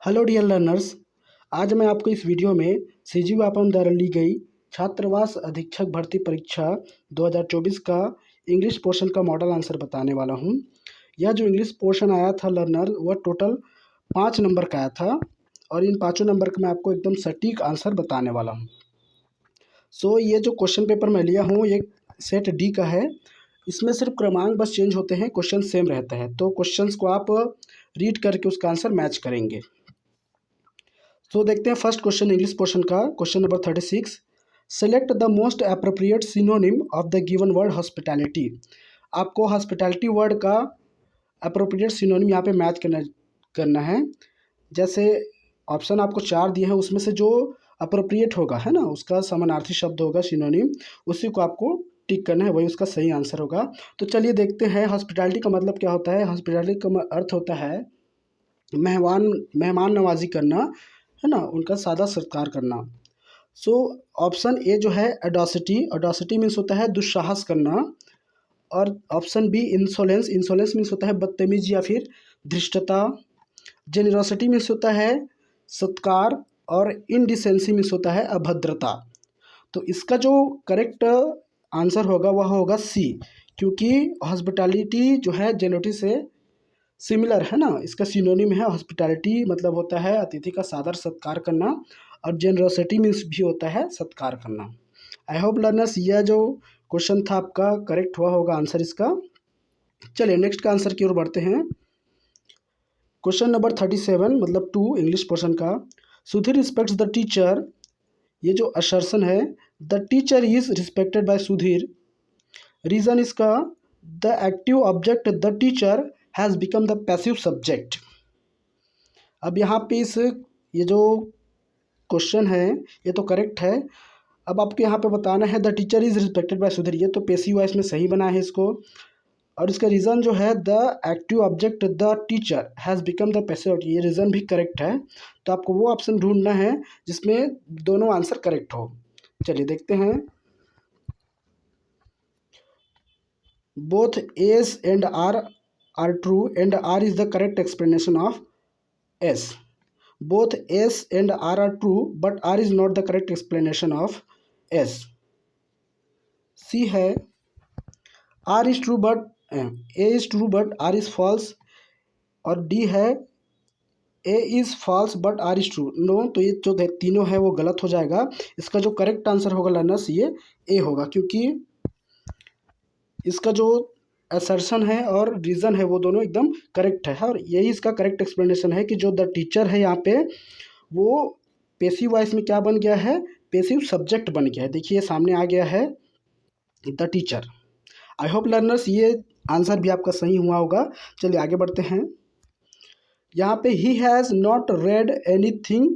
Hello dear learners. आज मैं आपको इस वीडियो में सीजी वापम द्वारा ली गई छात्रावास अधीक्षक भर्ती परीक्षा 2024 का इंग्लिश पोर्शन का मॉडल आंसर बताने वाला हूं। यह जो इंग्लिश पोर्शन आया था लर्नर, वह टोटल 5 नंबर का आया था और इन 5 नंबर का मैं आपको एकदम सटीक आंसर बताने वाला हूँ। ये जो क्वेश्चन पेपर मैं लिया हूँ ये सेट डी का है। इसमें सिर्फ क्रमांक बस चेंज होते हैं, क्वेश्चन सेम रहता है। तो क्वेश्चंस को आप रीड करके उसका आंसर मैच करेंगे। देखते हैं फर्स्ट क्वेश्चन इंग्लिश पोर्शन का, question number 36। Select the most appropriate synonym of the given word hospitality. आपको हॉस्पिटैलिटी वर्ड का अप्रोप्रिएट सिनोनिम यहाँ पे मैच करना है। जैसे ऑप्शन आपको 4 दिए हैं, उसमें से जो अप्रोप्रिएट होगा है ना, उसका समानार्थी शब्द होगा सिनोनिम, उसी को आपको टिक करना है, वही उसका सही आंसर होगा। तो चलिए देखते हैं हॉस्पिटैलिटी का मतलब क्या होता है। हॉस्पिटैलिटी का अर्थ होता है मेहमान नवाजी करना, है ना, उनका सादा सत्कार करना। ऑप्शन ए जो है एडोसिटी मीन्स होता है दुस्साहस करना। और ऑप्शन बी इंसोलेंस मीन्स होता है बदतमीजी या फिर धृष्टता। जेनरोसिटी मीन्स होता है सत्कार और इनडिसेंसी मीन्स होता है अभद्रता। तो इसका जो करेक्ट आंसर होगा वह होगा सी, क्योंकि हॉस्पिटैलिटी जो है जेनोटी से सिमिलर है ना। इसका सिनोनिम है हॉस्पिटैलिटी, मतलब होता है अतिथि का सादर सत्कार करना, और जेनरोसिटी मीन्स भी होता है सत्कार करना। आई होप लर्नर्स यह जो क्वेश्चन था आपका करेक्ट हुआ होगा आंसर इसका। चलिए नेक्स्ट का आंसर की ओर बढ़ते हैं। क्वेश्चन नंबर 37 मतलब 2 इंग्लिश पोर्शन का। Sudhir respects the teacher. ये जो असर्शन है, the teacher is respected by Sudhir. Reason इसका the active object the teacher has become the passive subject. अब यहाँ पे ये जो क्वेश्चन है ये तो करेक्ट है। अब आपको यहाँ पे बताना है the teacher is respected by Sudhir, ये तो पैसिव वॉइस में सही बना है इसको। और इसका रीज़न जो है the active object the teacher has become the passive, ये रीज़न भी करेक्ट है। तो आपको वो ऑप्शन ढूंढना है जिसमें दोनों आंसर करेक्ट हो। चलिए देखते हैं। Both S and R are true and R is the correct explanation of S. Both S and R are true but R is not the correct explanation of S. C है R is true but A is true but R is false, और D है A is false but R is true. No, तो ये जो तीनों है वो गलत हो जाएगा। इसका जो करेक्ट आंसर होगा लर्नर्स ये ए होगा, क्योंकि इसका जो असर्शन है और रीज़न है वो दोनों एकदम करेक्ट है। और यही इसका करेक्ट एक्सप्लेनेशन है कि जो द टीचर है यहाँ पे वो पैसिव वॉइस में क्या बन गया है, पैसिव सब्जेक्ट बन गया है। देखिए सामने आ गया है the teacher. I hope learners ये आंसर भी आपका सही हुआ होगा। चलिए आगे बढ़ते हैं। यहाँ पे he has not red anything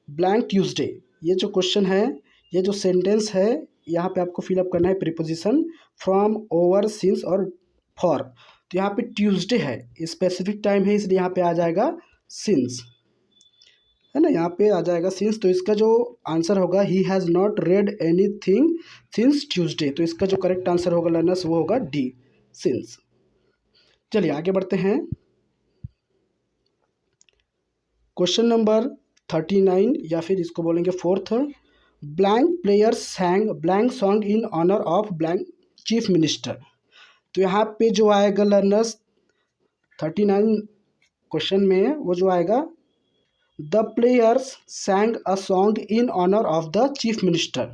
blank Tuesday. ये जो क्वेश्चन है, ये जो सेंटेंस है, यहाँ पे आपको फिलअप करना है प्रीपोजिशन फ्रॉम, ओवर, सिंस और फॉर। तो यहाँ पे ट्यूसडे है, स्पेसिफिक टाइम है, इसलिए यहाँ पे आ जाएगा सिंस, है ना, यहाँ पे आ जाएगा सिंस। तो इसका जो आंसर होगा he has not red anything since Tuesday. तो इसका जो करेक्ट आंसर होगा लर्नर्स वो होगा डी, सिंस। चलिए आगे बढ़ते हैं। क्वेश्चन नंबर 39 या फिर इसको बोलेंगे fourth. Blank player sang blank song in honour of blank chief minister. तो यहाँ पे जो आएगा लर्नर्स 39 क्वेश्चन में वो जो आएगा the players sang a song in honour of the chief minister.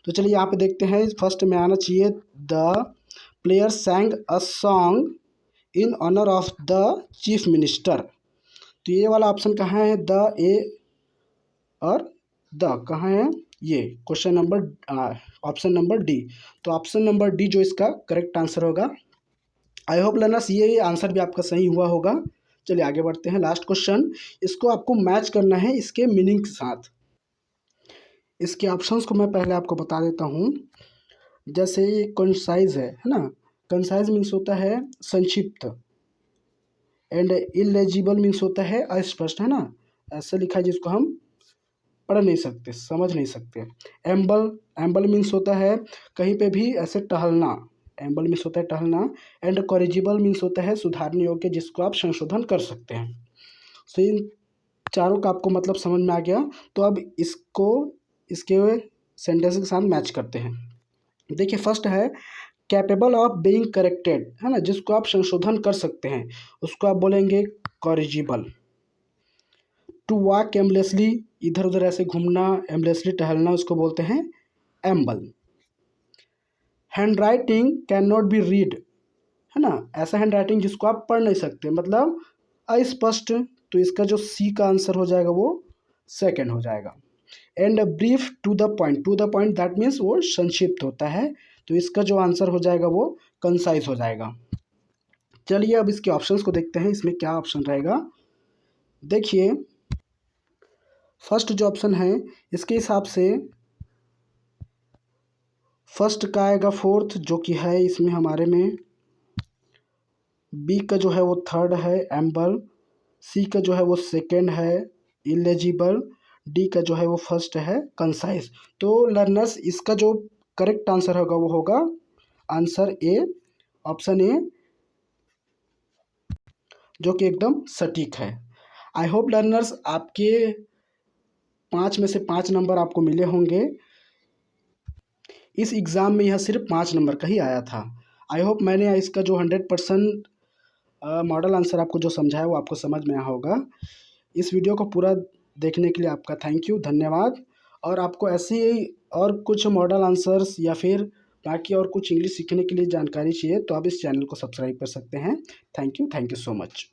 तो चलिए यहाँ पे देखते हैं, फर्स्ट में आना चाहिए the players sang a song in honour of the chief minister. तो ये वाला ऑप्शन कहाँ है, द, ए और द कहाँ है, ये question number option number D. तो ऑप्शन नंबर डी जो इसका करेक्ट आंसर होगा। आई होप लर्नर्स ये आंसर भी आपका सही हुआ होगा। चलिए आगे बढ़ते हैं। लास्ट क्वेश्चन, इसको आपको मैच करना है इसके मीनिंग के साथ। इसके ऑप्शंस को मैं पहले आपको बता देता हूँ। जैसे ये कंसाइज है ना, कंसाइज मीन्स होता है संक्षिप्त, एंड इलेजिबल मीन्स होता है अस्पष्ट, है ना, ऐसे लिखा है जिसको हम पढ़ नहीं सकते, समझ नहीं सकते। एम्बल मीन्स होता है कहीं पे भी ऐसे टहलना, एम्बल मीन्स होता है टहलना। एंड कॉरिजिबल मीन्स होता है सुधारने योग्य, जिसको आप संशोधन कर सकते हैं। सो इन चारों का आपको मतलब समझ में आ गया। तो अब इसको इसके सेंटेंस के साथ मैच करते हैं। देखिए फर्स्ट है कैपेबल ऑफ बीइंग करेक्टेड, है ना, जिसको आप संशोधन कर सकते हैं उसको आप बोलेंगे कॉरिजिबल। टू वॉक एमलेसली, इधर उधर ऐसे घूमना, एमलेसली टहलना, उसको बोलते हैं amble. Handwriting can not be read, है ना, ऐसा हैंड राइटिंग जिसको आप पढ़ नहीं सकते, मतलब अस्पष्ट, तो इसका जो सी का आंसर हो जाएगा वो सेकंड हो जाएगा। And brief to the point, to the point that means वो संक्षिप्त होता है, तो इसका जो आंसर हो जाएगा वो कंसाइज हो जाएगा। चलिए अब इसके ऑप्शंस को देखते हैं, इसमें क्या ऑप्शन रहेगा। देखिए फर्स्ट जो ऑप्शन है इसके हिसाब से फर्स्ट का आएगा फोर्थ, जो कि है इसमें हमारे में। बी का जो है वो थर्ड है एम्बल, सी का जो है वो सेकंड है इलेजिबल, डी का जो है वो फर्स्ट है कंसाइज। तो लर्नर्स इसका जो करेक्ट आंसर होगा वो होगा आंसर ए, ऑप्शन ए, जो कि एकदम सटीक है। आई होप लर्नर्स आपके 5 में से 5 नंबर आपको मिले होंगे। इस एग्ज़ाम में यह सिर्फ 5 नंबर का ही आया था। आई होप मैंने इसका जो 100% मॉडल आंसर आपको जो समझाया वो आपको समझ में आया होगा। इस वीडियो को पूरा देखने के लिए आपका थैंक यू, धन्यवाद। और आपको ऐसे ही और कुछ मॉडल आंसर्स या फिर बाकी और कुछ इंग्लिश सीखने के लिए जानकारी चाहिए तो आप इस चैनल को सब्सक्राइब कर सकते हैं। Thank you so much.